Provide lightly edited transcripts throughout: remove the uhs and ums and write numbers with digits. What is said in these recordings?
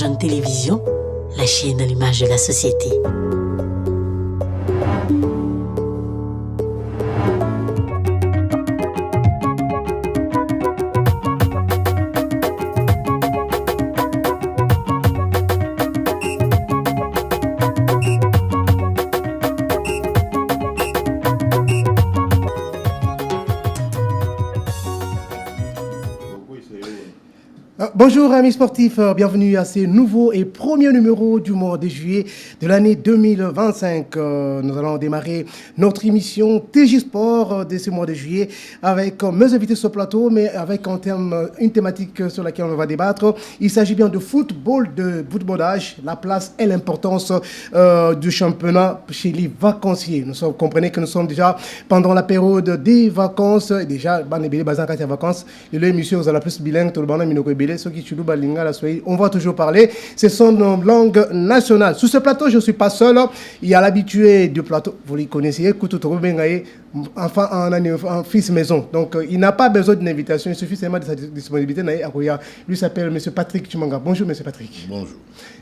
Jeune Télévision, la chaîne à l'image de la société. Bonjour amis sportifs, bienvenue à ce nouveau et premier numéro du mois de juillet de l'année 2025. Nous allons démarrer notre émission TJ Sport de ce mois de juillet avec mes invités sur le plateau, mais avec une thématique sur laquelle on va débattre. Il s'agit bien de footballage, la place et l'importance du championnat chez les vacanciers. Comprenez que nous sommes déjà pendant la période des vacances, déjà, vacances, et l'émission, vous allez plus bilingue, tout le monde, on va toujours parler. Ce sont nos langues nationales. Sur ce plateau, je ne suis pas seul. Il y a l'habitué du plateau. Vous les connaissez. Enfin, un fils maison. Donc, il n'a pas besoin d'une invitation. Il suffit seulement de sa disponibilité. Lui s'appelle M. Patrick Chimanga. Bonjour, M. Patrick. Bonjour.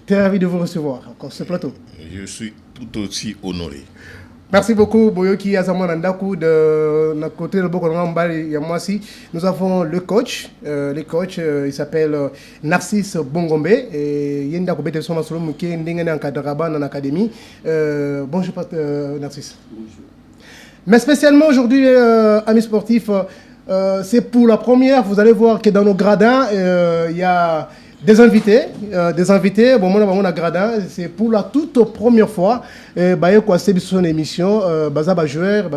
Très ravi de vous recevoir encore sur ce plateau. Je suis tout aussi honoré. Merci beaucoup, Boyoki Azamon Nandakou de notre côté de Bokonambal Yamwasi. Nous avons le coach. Il s'appelle Narcisse Bongombe. Et Yenda Kobete Soma Solom qui est un encadrement en académie. Bonjour, Narcisse. Bonjour. Mais spécialement aujourd'hui, amis sportifs, c'est pour la première. Vous allez voir que dans nos gradins, il y a des invités, bon, on a gradin, c'est pour la toute première fois, c'est son émission, bazaba joueur,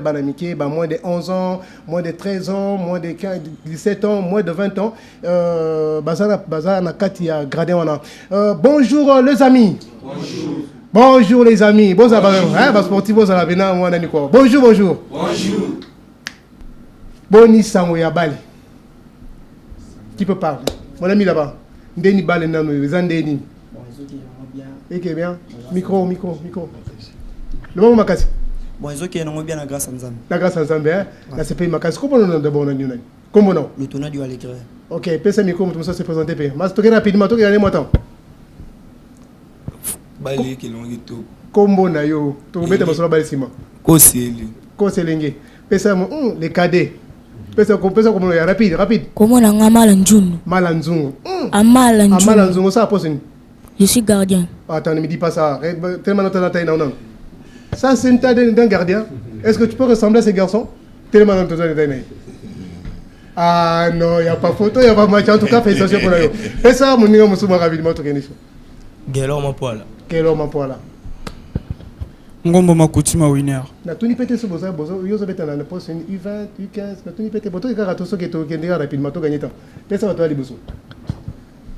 banamiké, moins de 11 ans, moins de 13 ans, moins de 15, 17 ans, moins de 20 ans, bazana kati ya gradin. Bonjour les amis. Bonjour. Bonjour les amis. Bonjour, sportif, bonjour. Bonjour. Bonjour. Boni Sango Yabali. Qui peut parler? Mon ami là-bas. Ndeni Bale Nano, Zandeni. Ok, bien. Micro. Le moment Makasi. Bon, ils ont qui est bien la grâce à Nzambe. La grâce à Nzambe, hein? Là, c'est pas Makasi. Comment on a d'abord comment non? Le tournoi du Alégré. Ok, pèse micro, tout ça se présenter. Mais c'est rapidement, tout est temps. Balé qui l'ont dit tout. Combo na yo, tu veux mettre sur la balle ciment. Koselenge. Pèse les cadets. Pèse comme rapide. Comment on a Malanzungu. Malanzungu. Malanzungu, ça pose une. Je suis gardien. Attends, ne me dis pas ça. Tellement non. Ça, c'est une taille d'un gardien. Est-ce que tu peux ressembler à ces garçons? Tellement ah non, il n'y a pas photo, il n'y a pas match. En tout cas, félicitations pour eux. Et ça, mon niveau, je rapidement. Quel homme à poil. Ngombo Makutima winner. Na tuni pete so boza yo zo beta na poste U20 U15 na tuni pete boto ka to so ke to kende rapidement to gagner temps. Pesa bato ali boso.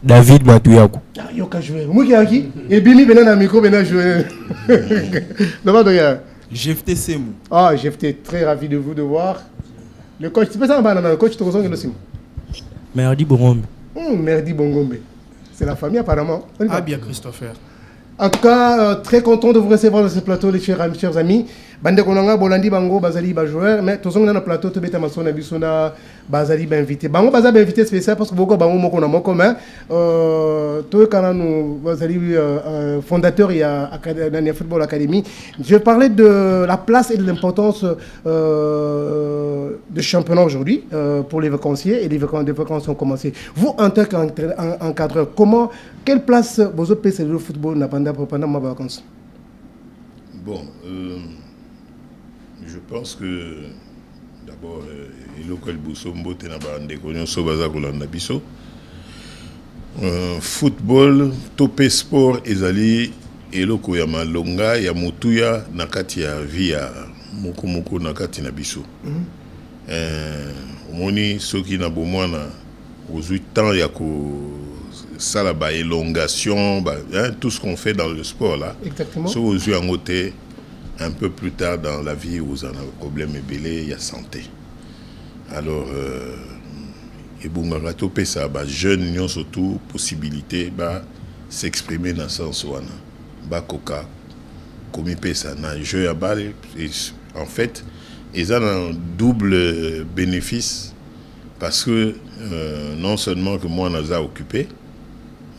David Batuyako. Ah yo ka jouer. Moi qui aki et bimi bena na micro bena jouer. Comment donc ya? GFT Semu. Ah, j'étais très ravi de vous de voir. Le coach, tu peux ça le coach to so ngelo sim. Merdi Bongombe. Merdi Bongombe. C'est la famille apparemment. Ah bien Christopher. En tout cas, très content de vous recevoir dans ce plateau, les chers amis. Bande konanga bolandi bango bazali ba joueur, mais tous on dans le plateau to beta masona bisona bazali ba invité. Bango bazali invité spécial parce que beaucoup bango moko na moko mais to kana nous bazali fondateur il y a Académie Football Academy. Je vais parler de la place et de l'importance du championnat aujourd'hui pour les vacanciers et les vacances ont commencé. Vous en tant qu'encadreur, quelle place vous avez payé le football pendant ma vacances? Bon, je pense que d'abord, football, topé sport, ezali, eloko ya malonga, ya mutuya, nakati ya via, moko nakati na biso. Omoni, soki na bomwana, aux 8 ans, ya ko ça la élongation, tout ce qu'on fait dans le sport là. Exactement. Sauf aux yeux en côté, un peu plus tard dans la vie, où on a un problème ébélé, il y a santé. Alors, et bon, ça, jeunes, ils ont surtout possibilité de s'exprimer dans ce sens où coca, comme il ça, dans jeu à balle. En fait, ils ont un double bénéfice parce que non seulement que moi, on a occupé,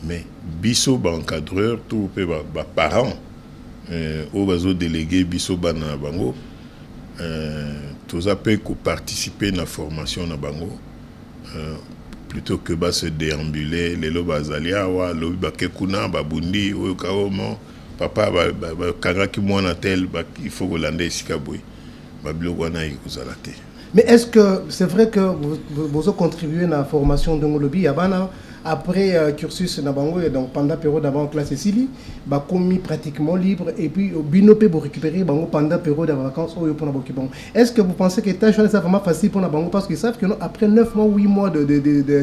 mais biso ba encadreur tout pe ba parents au bazo délégué biso bana bango tous appelés ko participer na formation na bango plutôt que ba se déambuler les lo bazalia wa lo ba kekuna ba bundi o kaomo papa ba kangaki mwana tel ba il faut hollandais sikaboy ba biloko na ikozalate. Mais est-ce que c'est vrai que vous avez contribué à la formation de Ngolobi après cursus na bango donc pendant période avant classe Sicily ba commis pratiquement libre et puis binopé pour récupérer bango pendant période de vacances au pour bon. Est-ce que vous pensez que tâche c'est vraiment facile pour na bango parce qu'ils savent que après 9 mois 8 mois de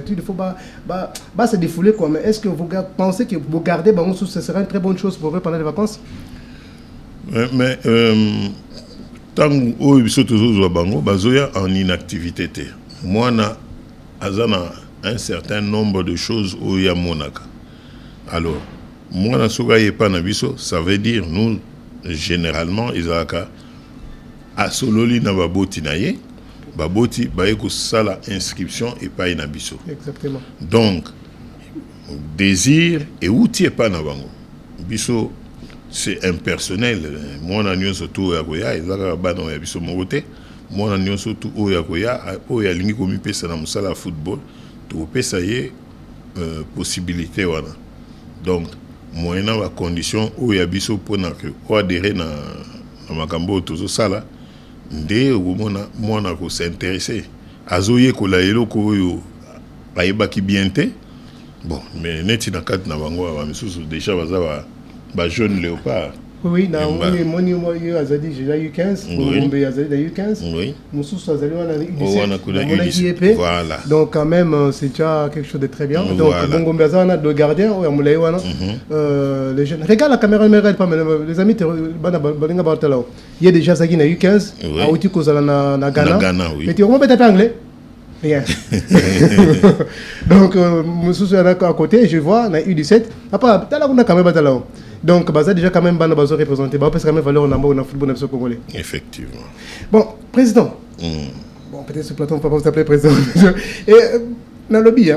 il faut ba se défouler quoi, mais est-ce que vous pensez que vous gardez bango ce serait une très bonne chose pour eux pendant les vacances? Mais tant que biso toujours bango bazoya en inactivité té moi na azana un certain nombre de choses où il y a monaka. Alors moi na soga yepa na biso ça veut dire nous généralement izaka a sololi na baboti na ye baboti ba ko sala inscription et pas na biso. Exactement. Donc désir et outil pas na bango biso c'est impersonnel. Moi, on a surtout à Goya, et là, on a biso mogote. Moi, on a surtout à Goya, où il y a l'ingé comme pesa na musala football, tout pesa y possibilité wana. Donc, moi, on a la condition où il y a biso pour na que ou adhérer na makambo tozo sala, ndé ou moi na ko s'intéresser. Azoye ko la yelo ko yo ba ki bienté. Bon, mais neti na kat na bango ba misusu déjà bazaba ba jeune léopard. Oui, na moni azadi déjà eu 15, Bombe azadi eu 15. Oui. Moussous azadi on a eu 17. Voilà. Donc quand même c'est déjà quelque chose de très bien. Donc voilà. Bombe azana de gardien ou amulay wana. Les jeunes. Regarde la caméra, ne regarde pas mais les amis bana balinga bartala. Il y a déjà Zagi na eu 15, a outi kozala na Ghana. Na Ghana oui. Mais tu comprends peut-être anglais? Rien. Donc Moussous à côté, je vois na U17. Après tala on a quand même batala. Donc, ça déjà quand même besoin représenté. Parce que quand même valeur dans le football congolais. Effectivement. Bon, président. Bon, peut-être ce plateau, on va pas vous appeler président. Et dans le lobby,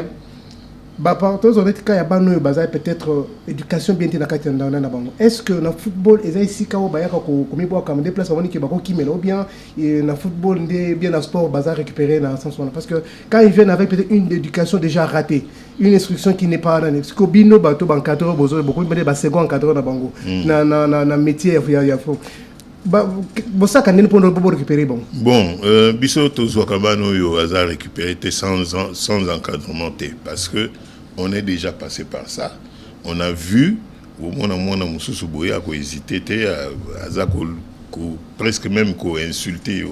peut-être éducation bien est-ce que dans le football, il y a ici quand on des places qui bien dans le football, bien dans le sport, récupérer dans le sens parce que quand ils viennent avec peut-être une éducation déjà ratée, une instruction qui n'est pas dans ce que bino bateau encadreur beaucoup de second encadreur dans bango na métier il y a faut ça quand pour récupérer bon biso to zwakabano yo hasard récupérer sans encadrement parce que on est déjà passé par ça. On a vu au moins mususu boya ko hésiter presque même ko insulter.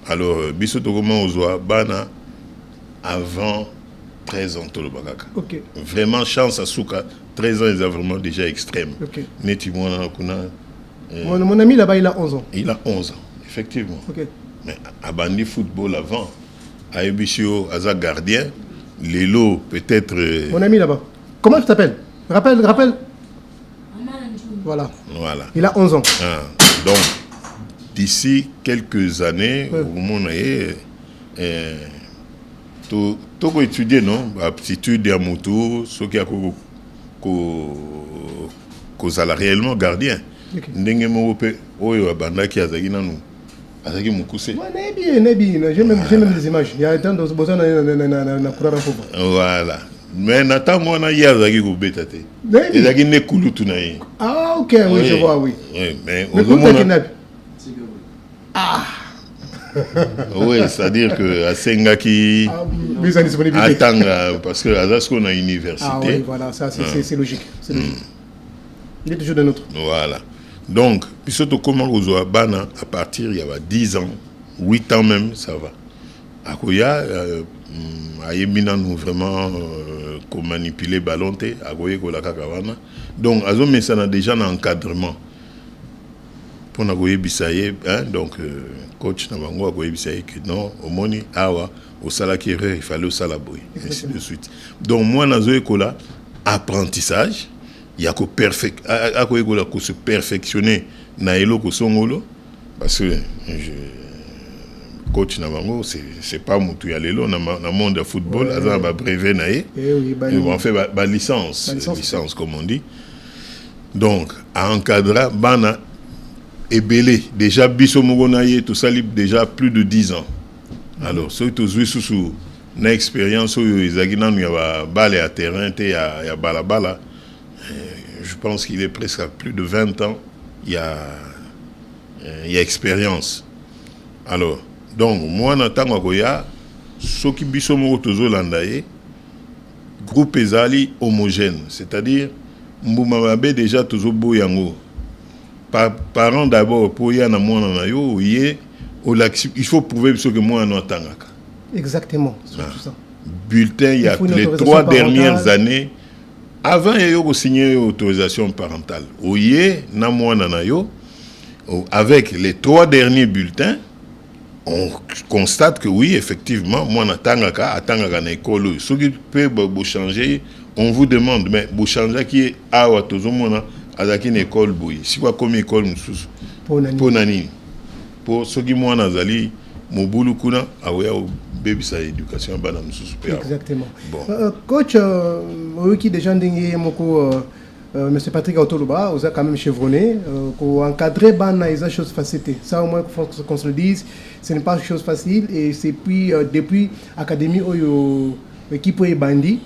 Alors biso to comment ozwa bana avant 13 ans tout le bagaka. OK. Vraiment chance à Souka 13 ans ils ont vraiment déjà extrême. OK. Neti mwana kuna mon ami là-bas il a 11 ans. Il a 11 ans effectivement. OK. Mais à bandi football avant à Ebishio Aza gardien Lélo, peut-être. Mon ami là-bas. Comment tu t'appelles? Rappelle. Voilà. Il a 11 ans. Donc, d'ici quelques années, au moment où tu peux étudier, non? Aptitude à moto, ce qui a causé réellement gardien. Ndenge mope oyo abanda ki azaki nanu. Azaki mukuse. Ouais, bien. J'ai même des images. Il y a tant de besoin na courant en voilà. Mais nata moi na ya azaki ko betate. Ezaki ne kulutu na ye. Ah OK, oui, je vois, oui. Oui, mais oui, c'est-à-dire que à Sengaki attendre parce que à Zasko a université. Ah oui, voilà, ça c'est logique. C'est logique. Il est toujours de notre. Voilà. Donc, puisque comment vous avez bana à partir il y a 10 ans, 8 ans même, ça va. À Koya, Ayemina nous vraiment manipuler ballonté, à Koya Kolakakawana. Donc, Azo mais ça a déjà un encadrement. Pour Nagoye Bissaye, donc coach Nabango Agoye Bissaye que non, au moni, awa, au salakire, il fallait au salaboy, ainsi de suite. Donc, moi, Nazo Kola, apprentissage. Il y a que se perfectionner na eloko songolo parce que coach na bango c'est pas mutu ya lelo na monde de football azana ba brevet na ye on fait ba licence comme on dit donc à encadrer bana ebelé déjà biso moko na ye to sali déjà plus de 10 ans alors so to zui sous na expérience oyo ezaki nanu ya ba balle à terrain te ya balabala je pense qu'il est presque à plus de 20 ans il y a expérience. Alors, donc, moi, en tant que ce qui biso moko tozolanda ye, groupe ezali homogène, c'est-à-dire, mbuma mabe déjà tozobo yango. Parents d'abord, pour y na mwana na yo, il faut prouver que moi, non tangaka. Exactement, c'est tout ça. Bulletin, il y a les 3 dernières années, avant, il y a eu signé autorisation parentale. Oye, na mwana na yo, avec les 3 derniers bulletins, on constate que oui, effectivement, moi, à l'école, ce qui peut changer, on vous demande, mais vous changez qui est à une école, si vous avez une école, pour nani, pour ceux qui m'ont nazali, mon boulot kuna, baby sa éducation, exactement. Bon. Coach, qui déjà dingue moko. Monsieur Patrick Autoloba, vous avez quand même chevronné, pour encadrer Bana, il y a chose facile. Ça au moins qu'on se le dise, ce n'est pas une chose facile. Et c'est puis depuis l'académie où l'équipe est bandit,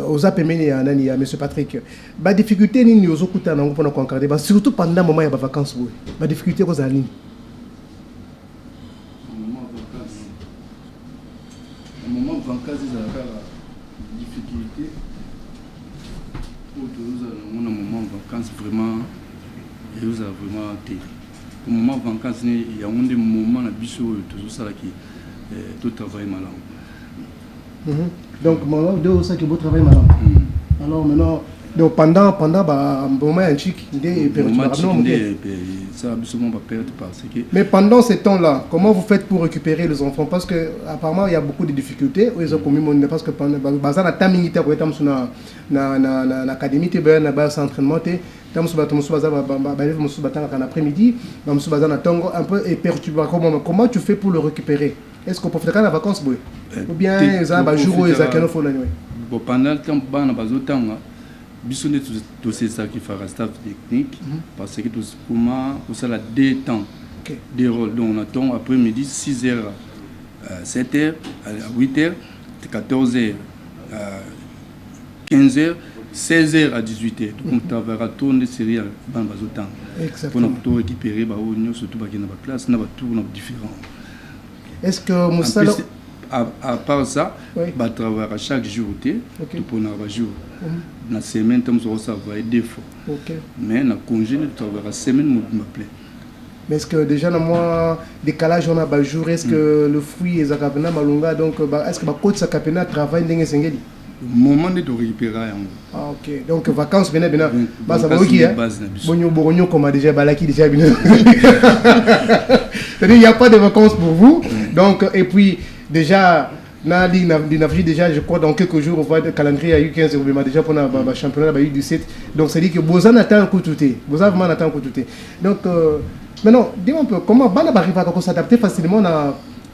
aux appels à Monsieur Patrick. La difficulté ni aux autres pour encadrer, surtout pendant le moment où il y a des vacances. La difficulté aux amis. Au moment où vacances, il y a la difficulté. Mon moment vacances vraiment et vous avez vraiment été au moment vacances il y a un des moments à biso tout ça qui tout travail malin donc moment de ça que vous travaillez malin alors maintenant donc pendant moment antique mais pendant ces temps-là, comment vous faites pour récupérer les enfants? Parce que apparemment il y a beaucoup de difficultés. Ils ont commis parce que pendant la temps militaire, na académie, na base entraînement, après-midi, un peu perturbé. Comment tu fais pour le récupérer? Est-ce qu'on peut faire des vacances ou bien ils ont un jour où ils ont pendant le temps, biso ne tout ça qui fera staff technique parce que tout comment ça la deux temps des rôles donc on attend après-midi 6h 7h à 8h 14h 15h 16h à 18h donc on travaillera tourner série dans bazo temps pour nous récupérer ba union surtout ba na ba classe na ba tour na différent. Est-ce que Moussala à part ça, bah travailler chaque jour pour nous jour. La semaine nous allons travailler deux fois. Mais na congé nous travailler la semaine me plaît. Mais est-ce que déjà dans moi décalage on a ba jour est-ce que le fruit est zakapena malunga donc est-ce que ba coach zakapena travaille ndenge sengeli? Moment de récupérer. Ah ok donc vacances bien bah ça va ok hein. Bonyo comme a déjà balaki déjà bien. C'est-à-dire il n'y a pas de vacances pour vous donc et puis déjà déjà je crois dans quelques jours on va le calendrier à U15 déjà pour le championnat U17 donc c'est dire que Bozan attend un coup tout Bozan vraiment attend un coup tout donc maintenant dis-moi un peu comment Bana arrive à s'adapter facilement na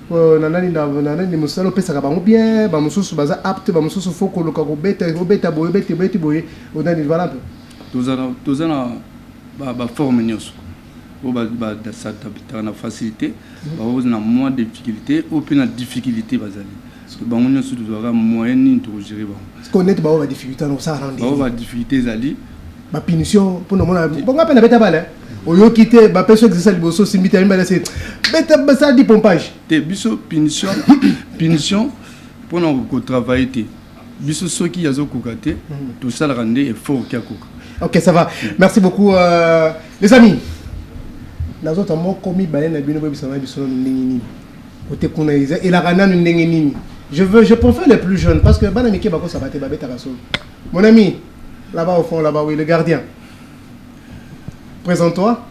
musalo pesa ka bien ba mususu baza apte ba mususu foko loka ko beta boye on a voilà un peu tous ba forme nyos ou ba s'adapter na facilité ba na moins de difficulté ou plus na difficulté bazali parce que ba nyos doit moyen ni to gérer ba connaître ba difficulté no ça rendre ba difficulté zali ba punition pour nous bon appel beta bale oyo kité ba personne que ça liboso simbita mbala c'est beta basa di pompage te biso punition pour nous travailler te biso soki yazo kokate tout ça rendre effort kia koka. OK ça va merci beaucoup les amis nazo tamo komi baye na bino bebisa na biso ndengini ote kuna iza et la rana ndengini je préfère les plus jeunes parce que bana miki bako ça va te babeta raso mon ami là-bas au fond là-bas oui le gardien. Présente-toi.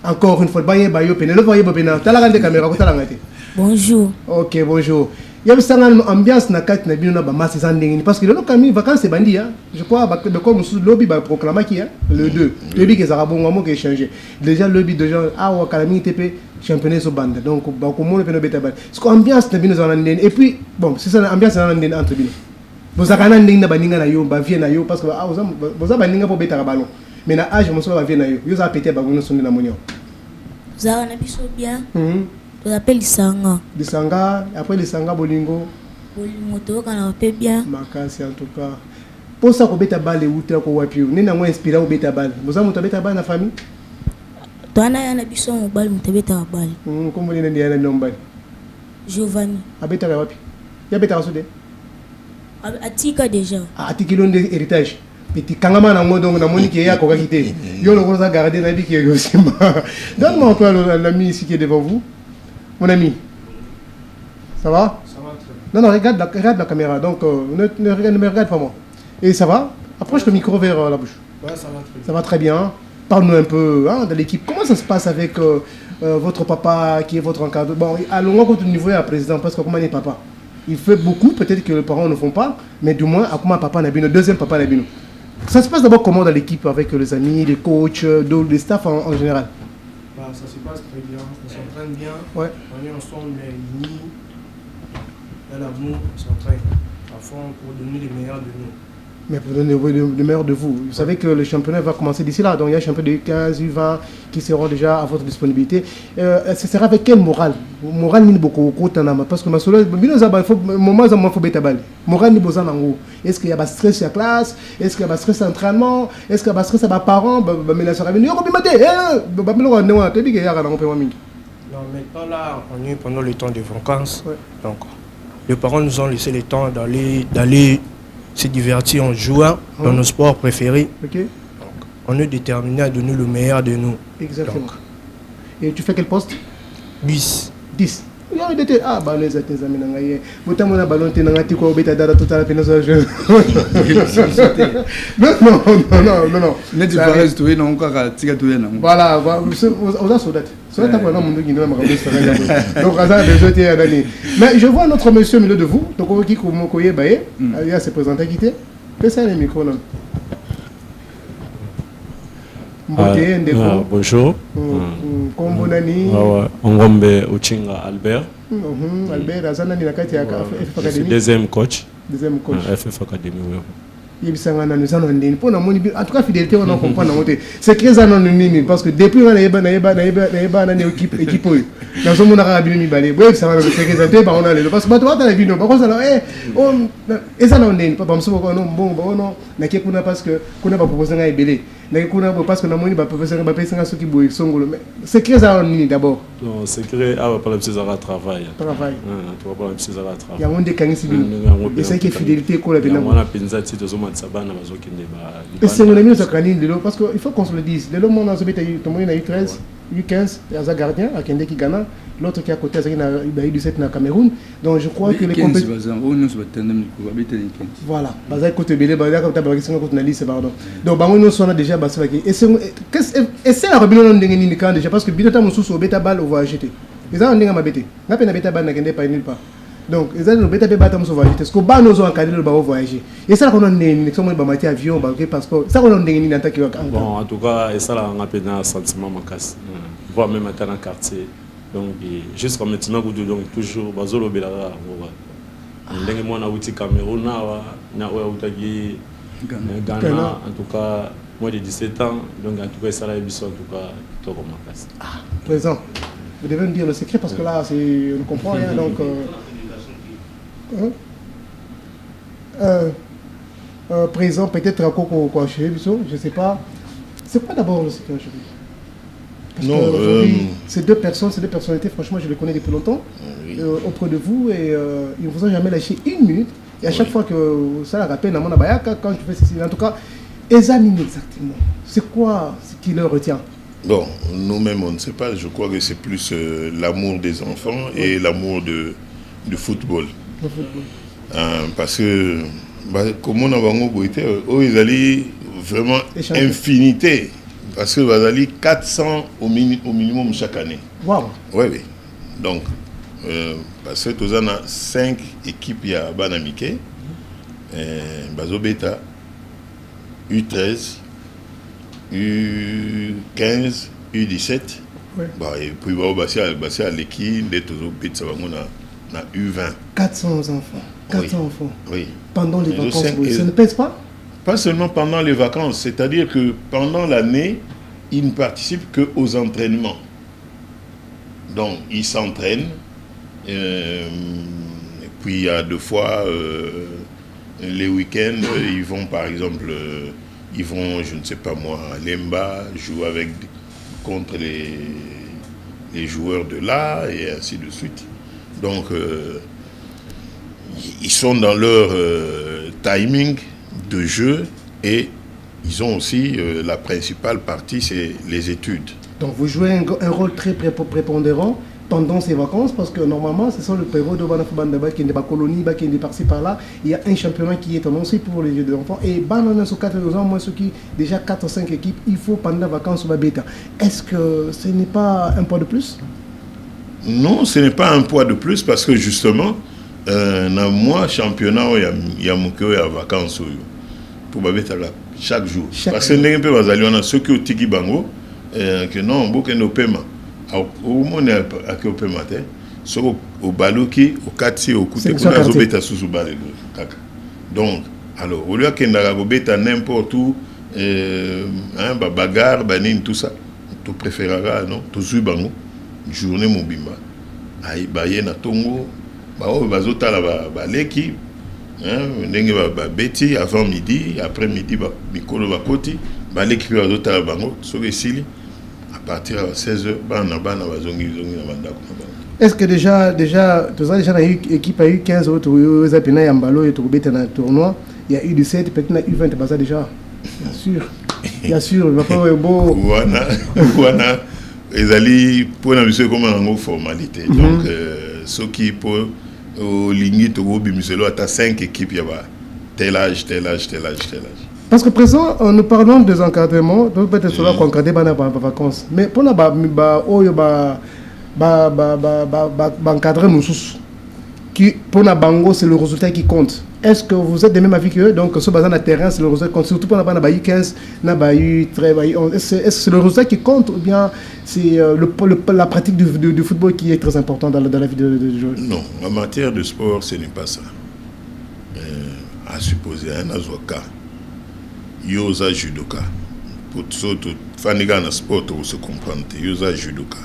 Encore une fois, bonjour. Ok, bonjour. Il y a une ambiance na carte na bino na ba masse zandengini parce que le Camille vacances c'est bandi hein. Je crois de comme sous lobby ba proclamer qui hein le 2. Le lobby que ça bon moment qui changer. Déjà le lobby de gens ah wa kalami TP championnat so bande. Donc ba ko mo le beta bal. Ce que ambiance na bino zandengini et puis bon, c'est ça l'ambiance na zandengini entre bino. Vous avez ndengini na baninga na yo ba vie na yo parce que ah vous avez baninga pour beta ballon. Mais na âge mo so ba vie na yo. Yo za péter ba ngono sonde na monyo. Vous avez un biso bien. On appelle Lisanga. Lisanga, après Lisanga Bolingo. Bolingo to kana pe bien. Makasi en tout cas. Pour ça ko beta balle outra ko wapi. Nina mo inspiré ko beta balle. Vous avez beta balle na famille? Toana yana biso mo balle mo beta balle. Comment nina ndi yana nombal? Giovanni. Abeta wapi? Ya beta rasode? Atika déjà. Atika l'on de héritage. Petit kangama na ngo donc na moni ki ya ko kakité. Yo le gros garder na bi ki aussi. Donne-moi encore l'ami ici qui est devant vous. Mon ami, ça va? Ça va très bien. Non, regarde la caméra, donc ne me regarde pas moi. Et ça va? Approche le micro vers la bouche. Ouais, ça va très bien. Ça va très bien. Parle-nous un peu hein, de l'équipe. Comment ça se passe avec votre papa qui est votre encadreur? Bon, allons au niveau à président, parce que comment est papa? Il fait beaucoup, peut-être que les parents ne font pas, mais du moins, à comment papa n'a bien, le deuxième papa n'a bien. Ça se passe d'abord comment dans l'équipe avec les amis, les coachs, les staffs en général? Ça se passe très bien, on s'entraîne bien, ouais. On est ensemble, unis, il y a l'amour, on s'entraîne à fond pour donner le meilleur de nous. Mais pour donner le meilleur de vous. Vous savez que le championnat va commencer d'ici là, donc il y a un championnat de 15, U20 qui seront déjà à votre disponibilité. Ce sera avec quel moral? Moral ni beaucoup parce que ma solo, il faut moment où faut bêta balle. Moral ni besoin d'ango. Est-ce qu'il y a stress à la classe? Est-ce qu'il y a stress à l'entraînement? Est-ce qu'il y a stress à mes parents? Mais là ça va venir. Non, maintenant là, on est pendant le temps des vacances. Ouais. Donc, les parents nous ont laissé le temps d'aller se divertir en jouant dans nos sports préférés. Okay. Donc, on est déterminé à donner le meilleur de nous. Exactement. Donc, et tu fais quel poste? 10. 10. Ah, bah les amis, non, voilà, mais je vois notre monsieur au milieu de vous, donc qui il a se présenté qui était. Fais le micro là. Bonjour. Ongombe Uchinga Albert. Albert, je suis deuxième coach. Deuxième coach. FF Academy. En tout cas, fidélité, on en comprend. C'est très anonyme parce que depuis on a une équipe. Dans ce monde, on a bien mis ça va se présenter par on a parce que toi, tu as vu, non, par contre, ça et ça non, pas comme ça, bon, non, parce que qu'on a pas proposé un ébélé. Parce que nous avons pas ce qui bouille. C'est très anonyme d'abord. Non, c'est créé à la travail. Travail. Tu vas pas le travail. Il y a un des canaux civils. Et c'est que fidélité qu'on a bien. Et c'est mon ami de Canine parce qu'il faut qu'on se le dise. Le monde a eu 13, eu 15, il y a un gardien à Kende qui gagne, l'autre qui est à côté, il a eu 17 au Cameroun. Donc je crois que les compétitions. Voilà, Baza côté Belé, Baza comme tu as côté Nali, c'est pardon. Donc nous sommes déjà bassé. Et c'est la rébellion de quand déjà parce que Bidota Moussou au bêta balle, on va acheter. Ils ont un ding à ma bêté. N'a pas de bêta balle, n'a pas nulle part. Donc, ils ont le bêta balle, on va acheter. Ce que bas nous ont encadré le bateau voyager. Et ça, on a une somme de matière avion, un passeport. Ça, on a une attaque. Bon, en tout cas, et ça, on a un sentiment macasse. Voire même à un quartier. Donc, jusqu'à maintenant, toujours, Bazolo Belara. On a outil Cameroun, on a outil Ghana, en tout cas, moins de 17 ans. Donc, en tout cas, ça a été en tout cas, tout comme macasse. Ah, présent. Vous devez me dire le secret parce que là, on ne comprend rien. Donc, présent, peut-être à Coco ou je ne sais pas. C'est quoi d'abord le secret aujourd'hui? Parce que ces deux personnes, ces deux personnalités, franchement, je les connais depuis longtemps, auprès de vous, et ils ne vous ont jamais lâché une minute. Et à chaque fois que ça la rappelle, quand je fais ceci, en tout cas, examinez exactement. C'est quoi ce qui leur retient? Bon, nous-mêmes, on ne sait pas. Je crois que c'est plus l'amour des enfants et l'amour du football. Le football. Parce que, comme on a été, ils allaient vraiment infinité. Parce que vous allez 400 au minimum chaque année. Wow. Oui, oui. Donc, parce que tous on a 5 équipes ya banamike bazo beta U13 U15 U17 bah et puis bah à l'équipe de tous beta na U20 400 enfants. 400 oui. enfants. Oui. Pendant les vacances, 5, ça ne pèse pas? Pas seulement pendant les vacances, c'est-à-dire que pendant l'année, ils ne participent qu'aux entraînements. Donc, ils s'entraînent. Et puis, il y a 2 fois, les week-ends, ils vont, par exemple, ils vont, je ne sais pas moi, à Lemba, jouer contre les joueurs de là, et ainsi de suite. Donc, ils sont dans leur timing de jeu et ils ont aussi la principale partie, c'est les études. Donc vous jouez un rôle très prépondérant pendant ces vacances parce que normalement ce sont le période où qui n'est pas colonie, qui est par-ci par-là. Il y a un championnat qui est annoncé pour les jeux d'enfants et dans ce 4 ans, moi ceux qui déjà 4 ou 5 équipes, il faut pendant les vacances ou bêta. Est-ce que ce n'est pas un poids de plus? Non, ce n'est pas un poids de plus parce que justement, dans moi championnat il y a mon cœur à vacances pour bêta chaque jour. Parce que les peu bazaliona ceux qui au tiki bango que non beaucoup no paiement. Au monde à que au paiement so au baloki au kati au côté pour la bêta sous balé kaka. Donc alors au lieu que na bêta n'importe où bagarre banine tout ça, tu préféreras non tu suis bango journée mobimba ay baye na tongo ba o bazota la ba leki ndenge ba beti avant midi après midi ba mikolo ba koti ba leki bazota la bango so esili à partir de 16h bana bazongi na bandako. Est-ce que déjà tous déjà na équipe a eu 15 autres zapina ya mbalo et tobeta na tournoi, il y a eu 17 peut-être na U20 baza déjà. Bien sûr, il va pas beau wana ezali pour na monsieur comme en formalité. Donc ce qui pour au lingi to bimiselo ata 5 équipes ya ba tel âge. Parce que présent nous parlons des encadrements, donc peut-être cela qu'on encadrer pendant les vacances. Mais pour na encadrer nous qui pour na bango c'est le résultat qui compte. Est-ce que vous êtes de même avis que eux? Donc ce basé na terrain c'est le résultat qui compte, surtout pour na bayu 15 na bayu 13 bayu 11. Est-ce que c'est le résultat qui compte ou bien c'est la pratique du football qui est très important dans la vie de joueur? Non, en matière de sport ce n'est pas ça. À supposer un azoka yoza judoka pour tout faniga na sport pour se comprendre yoza judoka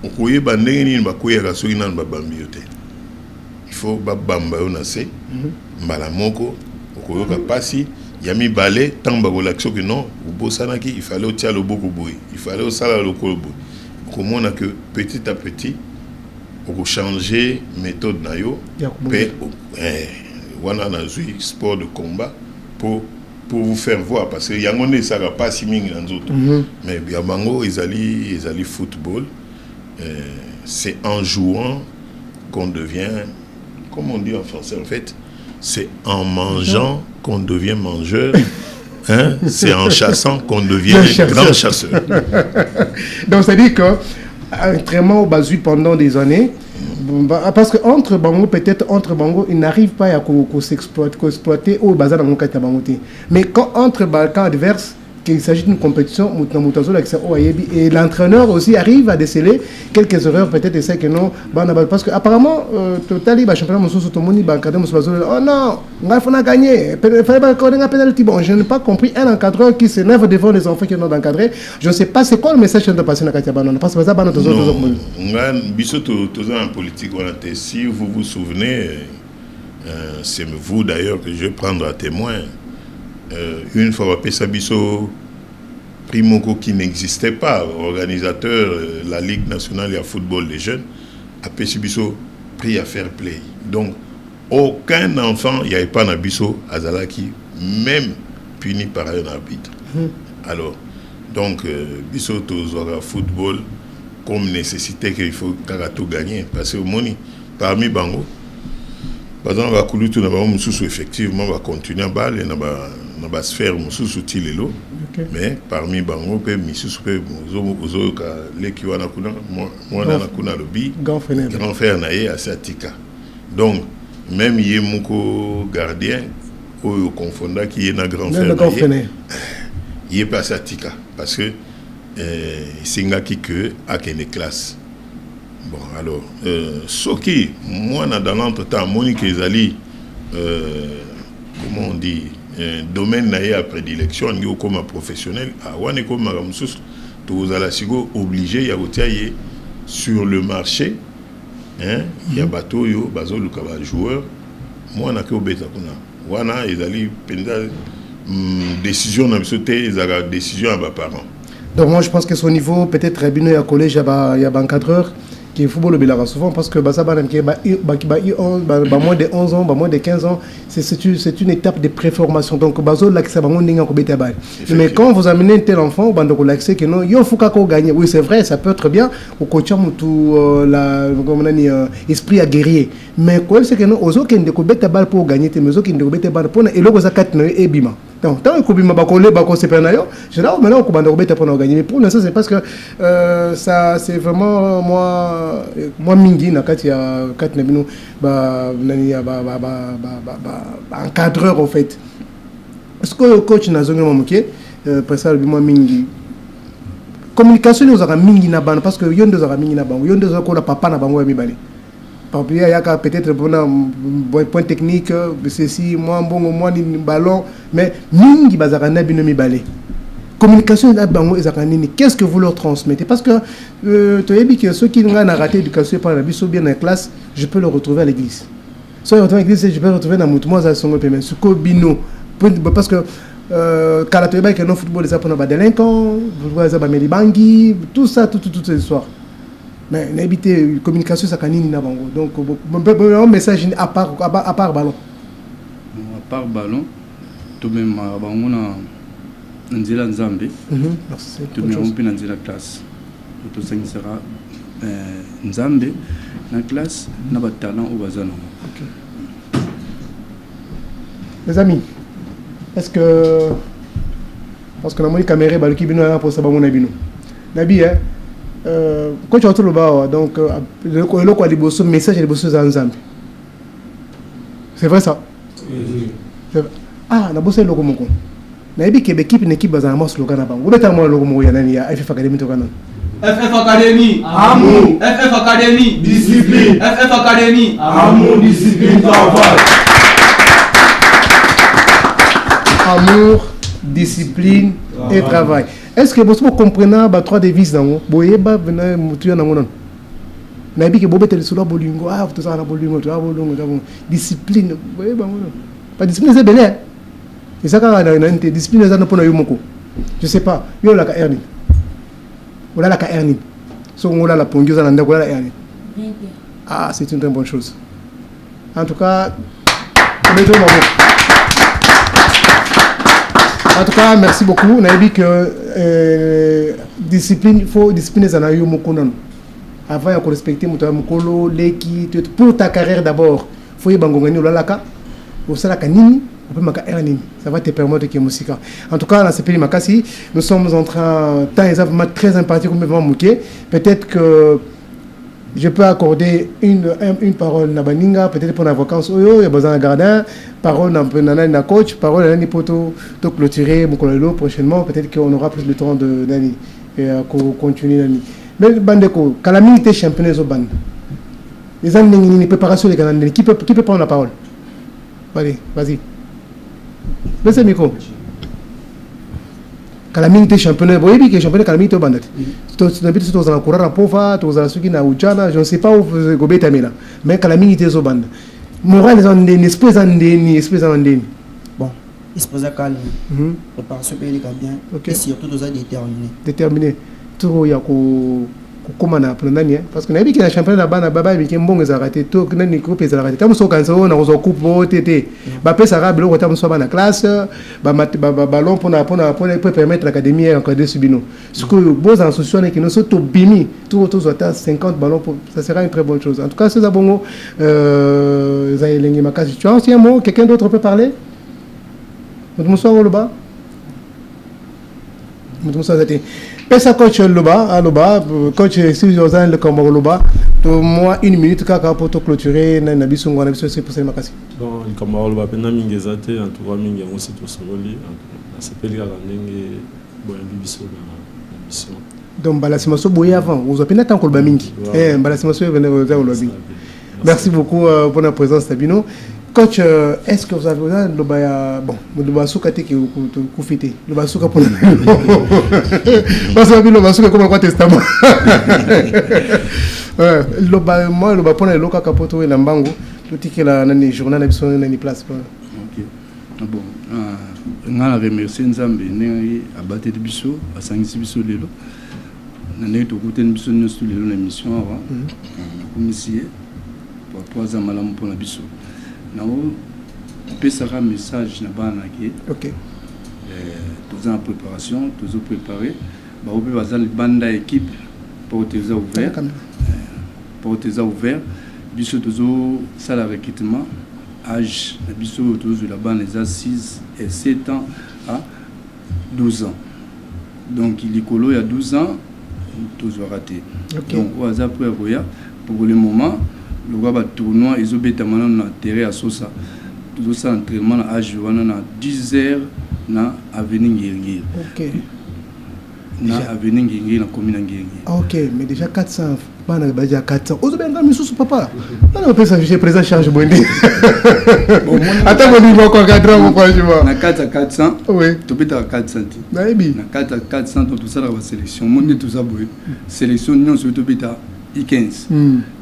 okoye bandenge ni bakoye ka soki nan babambi yote il faut babamba ona se mbala moko okoyoka pasi yami balé tamba ko l'action que non obosanaki il fallait otia loboko boy il fallait osala lokolo boy komona que petit à petit oko changer méthode na yo pe wana na zui sport de combat pour vous faire voir parce que yangone ça va pas si mingi dans autres mais bien bango ezali football c'est en jouant qu'on devient, comme on dit en français en fait, c'est en mangeant qu'on devient mangeur, c'est en chassant qu'on devient grand chasseur. Donc ça dit que entraînement au basu pendant des années, parce que entre bango il n'arrive pas à s'exploiter au bazar dans mon cas mais quand entre camps adverses qu'il s'agit d'une compétition et l'entraîneur aussi arrive à déceler quelques erreurs peut-être et c'est que non parce que apparemment totali ba championnat mususu to moni ba encadré mususu oh non on a gagné fallait pas accorder un penalty. Bon, je n'ai pas compris un encadreur qui s'énerve devant les enfants qui ont encadré. Je ne sais pas c'est quoi le message qui est passé dans Katia Banana parce que ça banana toujours en politique si vous vous souvenez c'est vous d'ailleurs que je vais prendre à témoin. Une fois Pesabiso Primoko qui n'existait pas, organisateur la Ligue nationale de football des jeunes, a Pesabiso pris à fair play. Donc aucun enfant, il n'y avait pas Nabiso Azalaki, même puni par un arbitre. Alors, donc Biso Tozora football comme nécessité qu'il faut tout gagner. Parce que Moni, parmi Bango, par exemple, on va couler tout effectivement, on va continuer à baller. On va se faire sous-soutil. Mais parmi bango pe misusu pe ozo ka leki wana kuna moi na kuna lobi grand frère na ye asatika. Donc même yé moko gardien oyo konfonda qui est na grand frère yé pas asatika parce que singaki que akene classe. Bon alors soki moi dans l'entretemps Monique Ezali comment on dit domaine naïe à prédilection comme professionnel on est comme Maramsous tous à la sigo obligé y a sur le marché hein il y a bateau yo bazo le joueur moi na ko beta kuna wana ezali penda décision na sauté ezala décision à bas parents. Donc moi je pense que son niveau peut-être rabino ya collège il y a encadreur qui est football au Bélarus souvent parce que ça moins de 11 ans, moins de 15 ans, c'est une étape de préformation. Donc bazo l'accès mais quand vous amenez un tel enfant, bando l'accès que non, il faut qu'on gagne. Oui, c'est vrai, ça peut être bien au coach tout la esprit à guerrier. Mais quoi c'est que non, aux autres qui ne bête balle pour gagner, mais aux autres qui ne bête balle pour et l'autre ça 4 et bima. Donc tant que bima bakolé bako c'est pas nayo, je là maintenant qu'on bando bête pour gagner. Mais pour l'instant c'est parce que ça c'est vraiment moi mingi na kati ya 4 nebino encadreur en fait. Est-ce que le coach n'a jamais manqué parce que moi mingi communication nous aura mingi na ban parce que yon deux aura mingi na ban yon deux aura papa na bango mi bali il y a peut-être un point technique ceci moi bon moi ni ballon mais mingi bazara na bino mi bali communication là bango ezakanini qu'est-ce que vous leur transmettez parce que tu as dit que ceux qui n'ont raté éducation par la biso bien en classe je peux le retrouver à l'église soit retrouver à l'église je peux le retrouver dans mouvement ça son paiement ce bino parce que quand tu es que non football les apprendre des délinquants vous voyez ça ba bangi tout ça toute cette histoire mais n'habiter communication ça kanini na bango donc un message à part ballon tout même bango na nzela nzambe tout même pe na nzela classe tout ça sera nzambe na classe na ba talent au bazana. Les amis, est-ce que parce que la moitié caméra ba l'équipe bino pour ça ba mon abino nabi hein quand tu entends le bas donc le quoi liboso message liboso za nzambe c'est vrai ça ah na bosse logo moko nabi ke l'équipe une équipe bazana mo slogan na bango beta mo logo mo ya nani ya FF Academy to kana FF Academy amour FF Academy discipline FF Academy amour discipline travail. Amour, discipline et travail. Est-ce que vous comprenez les trois devises dans vous? Boye ba venez mutuya na ngonon. Na bi ke bobe tele solo bolingo ah tout ça na bolingo tu bolingo discipline boye ba ngonon. Pas discipline c'est belé. Et ça quand na discipline ça na pona yumoko. Je sais pas, yo la ka erni. Ola la ka erni. So ngola la pongioza na ndako la erni. Ah, c'est une très bonne chose. En tout cas, en tout cas, merci beaucoup. On a dit que discipline, il faut discipliner ça. Avant de respecter mon l'équipe pour ta carrière d'abord. Il faut y aller au Lalaka, au Salakanini, au Pemaka-Ernini. Ça va te permettre de faire musique. En tout cas, dans ce pays Makassi, nous sommes en train de très impacté comme Mouké. Peut-être que je peux accorder une parole à Baninga, peut-être pour la vacance, il y a besoin d'un gardien, parole à coach, parole à pour clôturer Moukolelo prochainement, peut-être qu'on aura plus de temps de continuer. Mais Bandeko, quand la milité championnaise au band, les gens n'ont préparation des Canadiens, qui peut prendre la parole? Allez, vas-y. Laissez le micro. Calamité championnat, vous voyez que championnat calamité au bandet. Tu habites dans la coureur à Pova, tu as la suki na Ujana, je ne sais pas où vous gobez tamela, mais calamité au bandet. Moral en des espèces en des. Bon, espèce à calme. Préparation pays bien. Et surtout nous a déterminé. Déterminé. Tout y a comment na prenania parce que nabi ki na championnat bana baba bi ke mbongo za raté to na ni groupe za raté tam so kan so na zo coupe bo tété ba pesa ra bilo tam so ba na classe ba ballon pour permettre l'académie encadrer subino ce que beaux en solution que nous so to bimi tout 50 ballons pour ça sera une très bonne chose. En tout cas c'est ça bongo za elengi makasi tu as un mot quelqu'un d'autre peut parler? Bonsoir au bas. Pesa coach Loba, coach si vous avez le combat Loba, moi 1 minute kaka pour te clôturer na biso ngwana biso c'est pour ça makasi. Donc le combat Loba pena mingezate en tout cas mingi aussi to sololi na sepeli kaka ndenge boya biso na biso. Donc balasima so boya avant, vous avez tant ko ba mingi. Balasima so venez au lobby. Merci beaucoup pour la présence Sabino. Coach, est-ce que vous avez le baya bon, le basuka te qui ku fité, le basuka pour parce que le basuka comme quoi testament. Le ba moi le ba pona le loka kapoto na mbango, tout que la nani journal na biso na ni place. OK. Bon, nga la remercier Nzambe ne abattre biso, asangisi biso lelo. Na ne to kuten biso no stu lelo na mission avant. Commissaire pour 3 ans malamu pour na biso. On peut un message ok. Tous en préparation, tous préparés. On peut avoir une bande d'équipe pour te ouvert. Pour te ouvert. Bisous toujours ça le recrutement. Âge, bisous toujours la bande les 6 et 7 ans à 12 ans. Donc il y a 12 ans, toujours raté. Donc on va pour le moment. Le gars tournoi ils ont bêté maintenant na terrain à Sosa tout ça entraînement à âge na 10h na avenue Ngiri. OK. Na avenue Ngiri na commune Ngiri. OK, mais déjà 400 bana badia 400. Ozo benga misusu papa. On peut s'afficher présent charge bondi. Attends on dit quoi cadre mon franchement. Na 400. Oui. Tu peux à 400. Na ebi. Na 400 tout ça la sélection. Mon tout ça boy. Sélection non surtout bêta I15.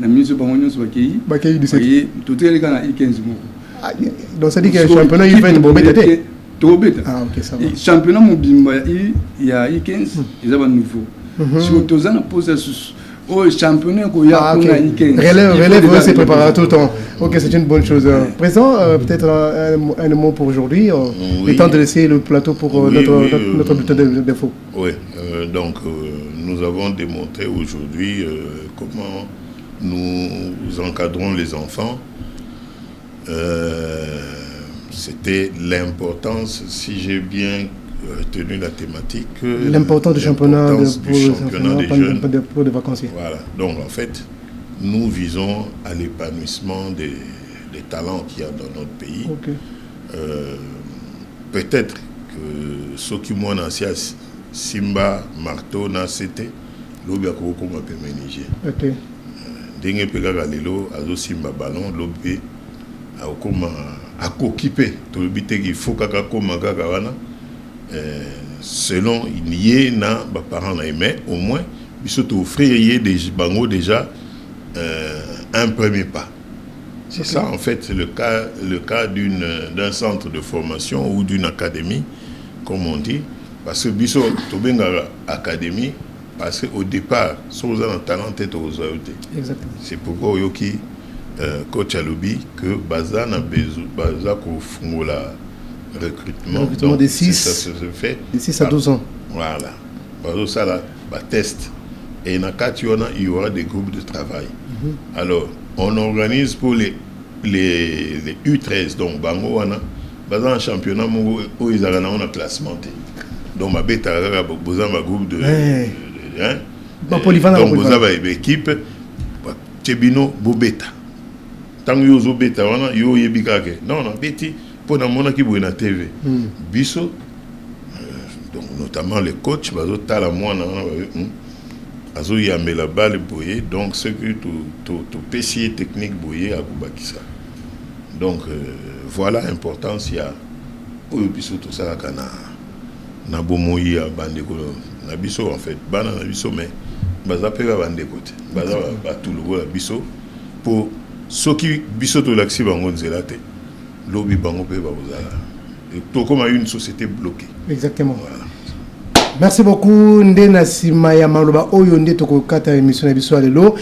Na mise ba ngoni so bakei 17. Tout les gars na I15 mo. Donc ça dit que le championnat il va être bobé tête. Tout bête. Ah OK ça va. Championnat mobimba il y a I15, ils ont un nouveau. Si vous tous en posez sous au championnat ko ya ko na I15. Relève c'est préparé tout le temps. OK, c'est une bonne chose. Présent peut-être un mot pour aujourd'hui. Il est temps de laisser le plateau pour notre bulletin d'info. Oui, donc nous avons démontré aujourd'hui comment nous encadrons les enfants. C'était l'importance, si j'ai bien retenu la thématique, l'importance du championnat des jeunes pour des vacanciers. Voilà, donc en fait, nous visons à l'épanouissement des talents qu'il y a dans notre pays. Okay. Peut-être que ceux qui m'ont annoncé Simba, Marteau, Nasete, l'obé a beaucoup ménagé. Ok. Dengue Pegara Lelo, Azo Simba Ballon, l'obé a occupé tout le but qu'il faut qu'à Komagawana. Selon il y a des parents mais au moins ils sont offrir des bango déjà un premier pas. C'est ça en fait, c'est le cas d'un centre de formation ou d'une académie, comme on dit, parce que biso tobenga académie parce qu'au départ sont un talent tête aux autres. Exactement. C'est pourquoi Yoki coach Alobi que Bazan a besoin qu'on fungola recrutement des 6 ça se fait de 6 à 12 ans. Voilà. Parce ça là test et dans cas il y aura des groupes de travail. Alors on organise pour les U13 donc bango wana bazan un championnat où ils ont un classement donc ma bêta besoin d'un groupe de hein donc vous avez une équipe Tebino Bobeta tant yo zo beta wana yo yebikake non beti pour na mona ki na TV biso donc notamment les coachs bazo tala mwana azo yambela balle boyer donc ce que tout PC technique boyer à kubakisa donc voilà l'importance il y a oyo biso tout ça kana na bomoyi ya bandeko na biso en fait bana na biso mais baza peka bandeko te baza batulugo ya biso pour soki biso to laxi bango nzela te lobi bango pe ba bozala to comme une société bloquée. Exactement. Voilà. Merci beaucoup Ndena Sima ya maloba oyo nde tokokata émission na biso lelo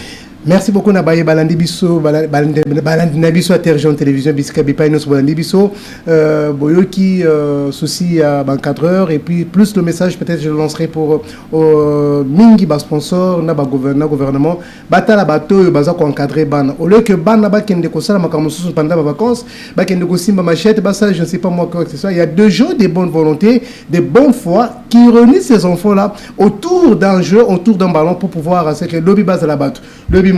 Merci beaucoup Nabaye Balandi Bisso Balandi Nabiso à Terre Télévision Bisca Bipainos Balandi Bisso Boyoki souci à encadreur et puis plus le message peut-être je le lancerai pour Mingi bas sponsor na ba gouvernement batala bato baza ko encadrer ban au lieu que ban na ba kende ko sala makamusu pendant les vacances ba kende ko simba machette ba ça je ne sais pas moi quoi que ce soit il y a deux jeux de bonne volonté de bonne foi qui réunissent ces enfants là autour d'un jeu autour d'un ballon pour pouvoir à ce que lobby base à la batte lobby